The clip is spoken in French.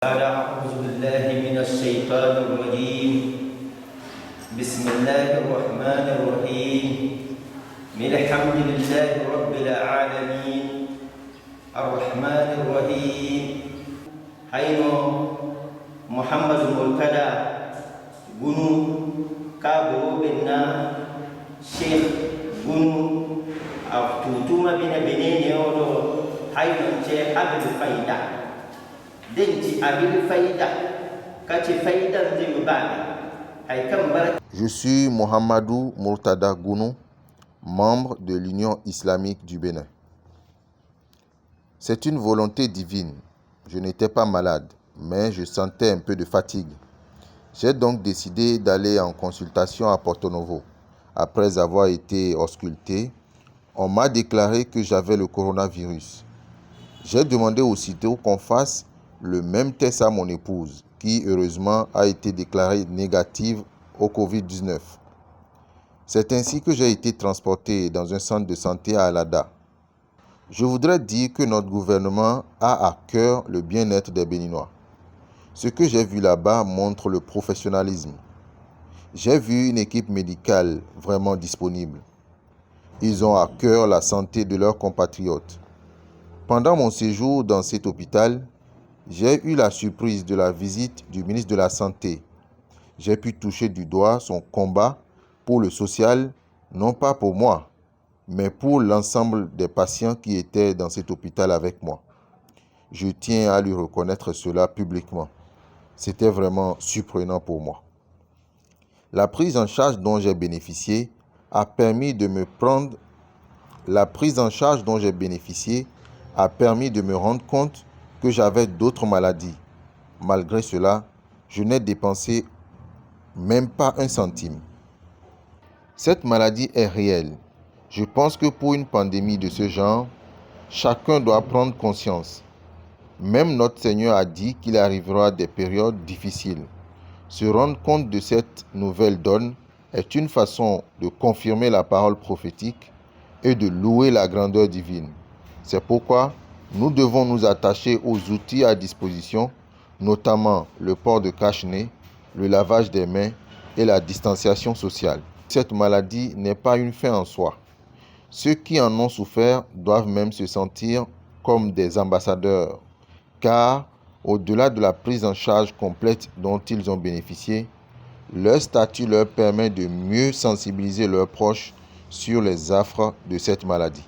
أعوذ بالله من الشيطان الرجيم بسم الله الرحمن الرحيم الحمد لله رب العالمين الرحمن الرحيم حين محمد مرتضى بنو كابو بنا شيخ بنو أفتوتوما بنا بنين يورو حين شيخ أبو الفايدة Je suis Mohamedou Murtada Gounou, membre de l'Union islamique du Bénin. C'est une volonté divine. Je n'étais pas malade, mais je sentais un peu de fatigue. J'ai donc décidé d'aller en consultation à Porto Novo. Après avoir été ausculté, on m'a déclaré que j'avais le coronavirus. J'ai demandé aussitôt qu'on fasse le même test à mon épouse, qui heureusement a été déclarée négative au Covid-19. C'est ainsi que j'ai été transporté dans un centre de santé à Alada. Je voudrais dire que notre gouvernement a à cœur le bien-être des Béninois. Ce que j'ai vu là-bas montre le professionnalisme. J'ai vu une équipe médicale vraiment disponible. Ils ont à cœur la santé de leurs compatriotes. Pendant mon séjour dans cet hôpital, j'ai eu la surprise de la visite du ministre de la Santé. J'ai pu toucher du doigt son combat pour le social, non pas pour moi, mais pour l'ensemble des patients qui étaient dans cet hôpital avec moi. Je tiens à lui reconnaître cela publiquement. C'était vraiment surprenant pour moi. La prise en charge dont j'ai bénéficié a permis de me rendre compte que j'avais d'autres maladies. Malgré cela, je n'ai dépensé même pas un centime. Cette maladie est réelle. Je pense que pour une pandémie de ce genre, chacun doit prendre conscience. Même notre Seigneur a dit qu'il arrivera des périodes difficiles. Se rendre compte de cette nouvelle donne est une façon de confirmer la parole prophétique et de louer la grandeur divine. C'est pourquoi nous devons nous attacher aux outils à disposition, notamment le port de cache-nez, le lavage des mains et la distanciation sociale. Cette maladie n'est pas une fin en soi. Ceux qui en ont souffert doivent même se sentir comme des ambassadeurs, car au-delà de la prise en charge complète dont ils ont bénéficié, leur statut leur permet de mieux sensibiliser leurs proches sur les affres de cette maladie.